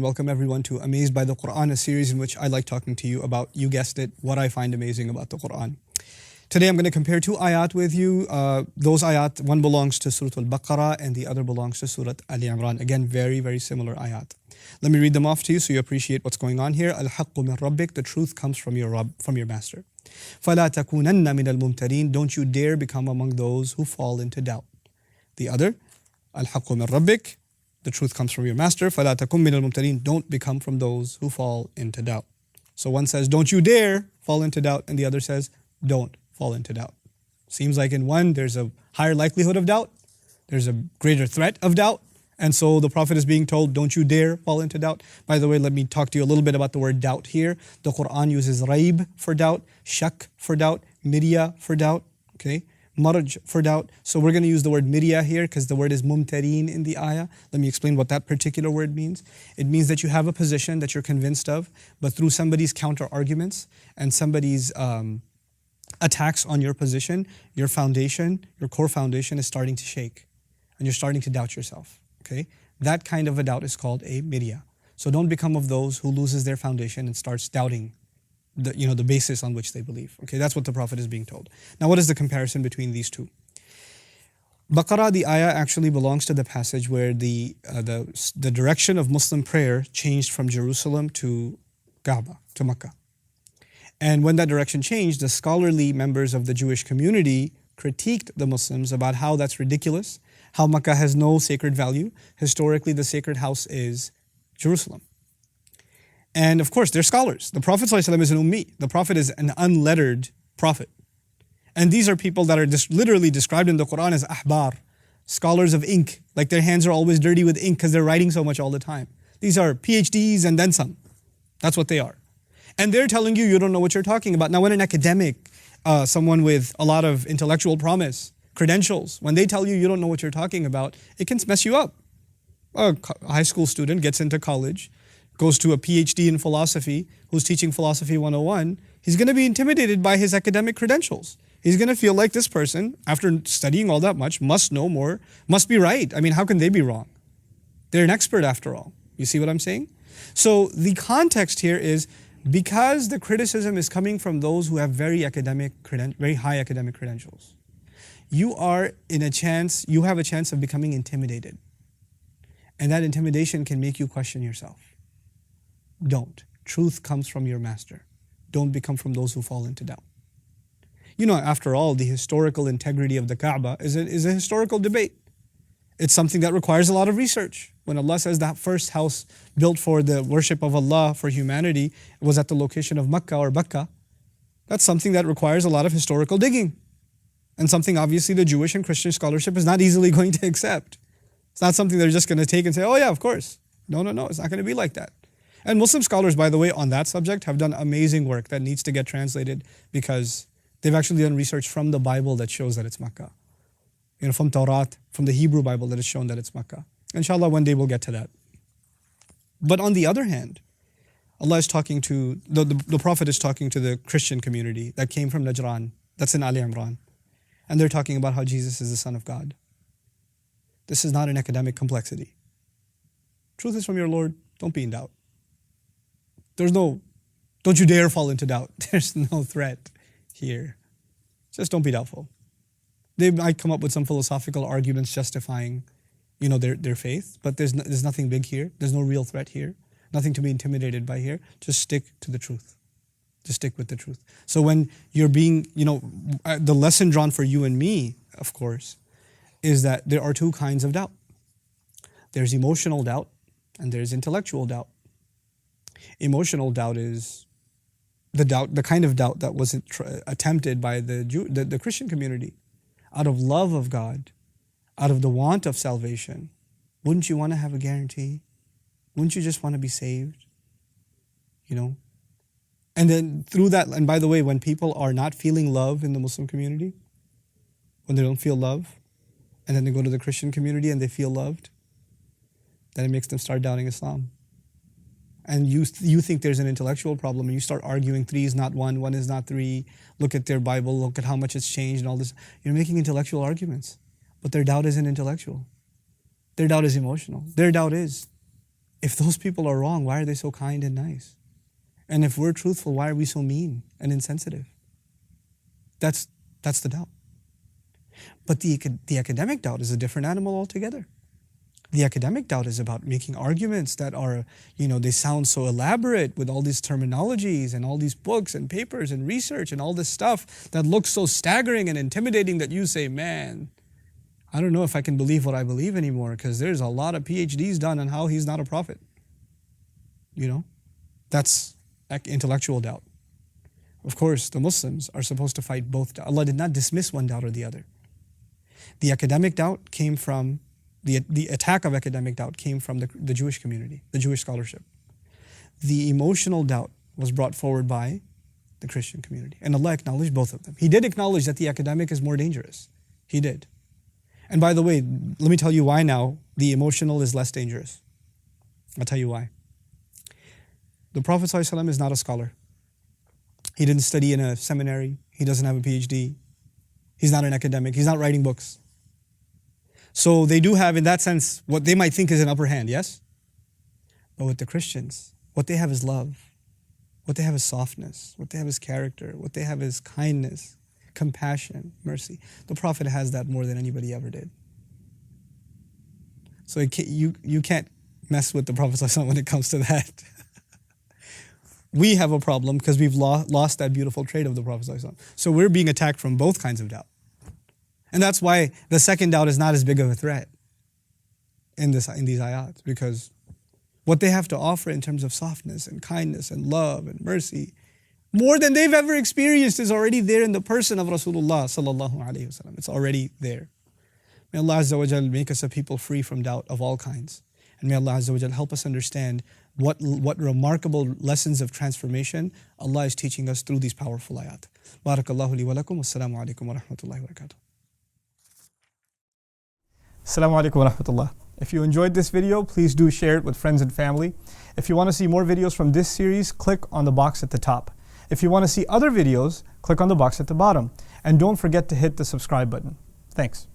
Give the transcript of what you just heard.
Welcome everyone to Amazed by the Quran, a series in which I like talking to you about, you guessed it, what I find amazing about the Quran. Today I'm going to compare two ayat with you. Those ayat, one belongs to Surah Al-Baqarah and the other belongs to Surah Ali Imran. Again, very, very similar ayat. Let me read them off to you so you appreciate what's going on here. Al-haqqu min rabbik, the truth comes from your Rabb, from your master. فَلَا تَكُونَنَّ مِنَ الْمُمْتَرِينَ, don't you dare become among those who fall into doubt. The other, Al-haqqu min rabbik, the truth comes from your master. فَلَا تَكُن مِنَ الْمُمْتَرِينَ, don't become from those who fall into doubt. So one says, don't you dare fall into doubt, and the other says, don't fall into doubt. Seems like in one, there's a higher likelihood of doubt, there's a greater threat of doubt, and so the Prophet is being told, don't you dare fall into doubt. By the way, let me talk to you a little bit about the word doubt here. The Quran uses raib for doubt, shak for doubt, mirya for doubt, okay? Marj for doubt. So we're going to use the word mirya here because the word is mumtareen in the ayah. Let me explain what that particular word means. It means that you have a position that you're convinced of, but through somebody's counter arguments and somebody's attacks on your position, your foundation, your core foundation is starting to shake and you're starting to doubt yourself. Okay? That kind of a doubt is called a mirya. So don't become of those who loses their foundation and starts doubting the basis on which they believe. Okay, that's what the Prophet is being told. Now, what is the comparison between these two? Baqarah, the ayah actually belongs to the passage where the direction of Muslim prayer changed from Jerusalem to Kaaba, to Makkah. And when that direction changed, the scholarly members of the Jewish community critiqued the Muslims about how that's ridiculous, how Makkah has no sacred value. Historically, the sacred house is Jerusalem. And of course, they're scholars. The Prophet ﷺ is an ummi. The Prophet is an unlettered prophet. And these are people that are literally described in the Quran as ahbar, scholars of ink. Like their hands are always dirty with ink because they're writing so much all the time. These are PhDs and then some. That's what they are. And they're telling you, you don't know what you're talking about. Now when an academic, someone with a lot of intellectual promise, credentials, when they tell you you don't know what you're talking about, it can mess you up. A high school student gets into college, goes to a PhD in philosophy, who's teaching philosophy 101, he's going to be intimidated by his academic credentials. He's going to feel like this person, after studying all that much, must know more, must be right. I mean, how can they be wrong? They're an expert after all. You see what I'm saying? So the context here is, because the criticism is coming from those who have very high academic credentials, you have a chance of becoming intimidated. And that intimidation can make you question yourself. Don't. Truth comes from your master. Don't become from those who fall into doubt. You know, after all, the historical integrity of the Kaaba is a historical debate. It's something that requires a lot of research. When Allah says that first house built for the worship of Allah for humanity was at the location of Makkah or Bakka, that's something that requires a lot of historical digging. And something obviously the Jewish and Christian scholarship is not easily going to accept. It's not something they're just going to take and say, oh yeah, of course. No, it's not going to be like that. And Muslim scholars, by the way, on that subject have done amazing work that needs to get translated because they've actually done research from the Bible that shows that it's Makkah. From Tawrat, from the Hebrew Bible that has shown that it's Makkah. Inshallah, one day we'll get to that. But on the other hand, Allah is talking to, the Prophet is talking to the Christian community that came from Najran, that's in Ali Imran. And they're talking about how Jesus is the Son of God. This is not an academic complexity. Truth is from your Lord, don't be in doubt. Don't you dare fall into doubt. There's no threat here. Just don't be doubtful. They might come up with some philosophical arguments justifying, their faith, but there's nothing big here. There's no real threat here. Nothing to be intimidated by here. Just stick to the truth. Just stick with the truth. So when you're being, the lesson drawn for you and me, of course, is that there are two kinds of doubt. There's emotional doubt and there's intellectual doubt. Emotional doubt is the kind of doubt that wasn't attempted by the Christian community. Out of love of God, out of the want of salvation, wouldn't you want to have a guarantee? Wouldn't you just want to be saved? And then through that, and by the way, when people are not feeling love in the Muslim community, when they don't feel love, and then they go to the Christian community and they feel loved, then it makes them start doubting Islam. And you think there's an intellectual problem and you start arguing 3 is not 1, 1 is not 3, look at their Bible, look at how much it's changed and all this. You're making intellectual arguments, but their doubt isn't intellectual. Their doubt is emotional. Their doubt is If those people are wrong, why are they so kind and nice? And if we're truthful, why are we so mean and insensitive? That's the doubt. But the academic doubt is a different animal altogether. The academic doubt is about making arguments that are, they sound so elaborate with all these terminologies and all these books and papers and research and all this stuff that looks so staggering and intimidating that you say, man, I don't know if I can believe what I believe anymore, because there's a lot of PhDs done on how he's not a prophet. That's intellectual doubt. Of course, the Muslims are supposed to fight both. Allah did not dismiss one doubt or the other. The academic doubt came from, the attack of academic doubt came from the Jewish community, the Jewish scholarship. The emotional doubt was brought forward by the Christian community. And Allah acknowledged both of them. He did acknowledge that the academic is more dangerous. He did. And by the way, let me tell you why now the emotional is less dangerous. I'll tell you why. The Prophet ﷺ is not a scholar. He didn't study in a seminary. He doesn't have a PhD. He's not an academic. He's not writing books. So they do have, in that sense, what they might think is an upper hand, yes? But with the Christians, what they have is love. What they have is softness. What they have is character. What they have is kindness, compassion, mercy. The Prophet has that more than anybody ever did. So you can't mess with the Prophet ﷺ when it comes to that. We have a problem because we've lost that beautiful trait of the Prophet ﷺ. So we're being attacked from both kinds of doubt. And that's why the second doubt is not as big of a threat in these ayat, because what they have to offer in terms of softness and kindness and love and mercy, more than they've ever experienced, is already there in the person of Rasulullah sallallahu alaihi wasallam. It's already there. May Allah Azza wa Jal make us a people free from doubt of all kinds. And may Allah Azza wa Jal help us understand what remarkable lessons of transformation Allah is teaching us through these powerful ayat. Barakallahu li wa lakum. Wassalamu alaikum wa rahmatullahi wa barakatuh. Assalamu alaikum wa rahmatullah. If you enjoyed this video, please do share it with friends and family. If you want to see more videos from this series, click on the box at the top. If you want to see other videos, click on the box at the bottom. And don't forget to hit the subscribe button. Thanks.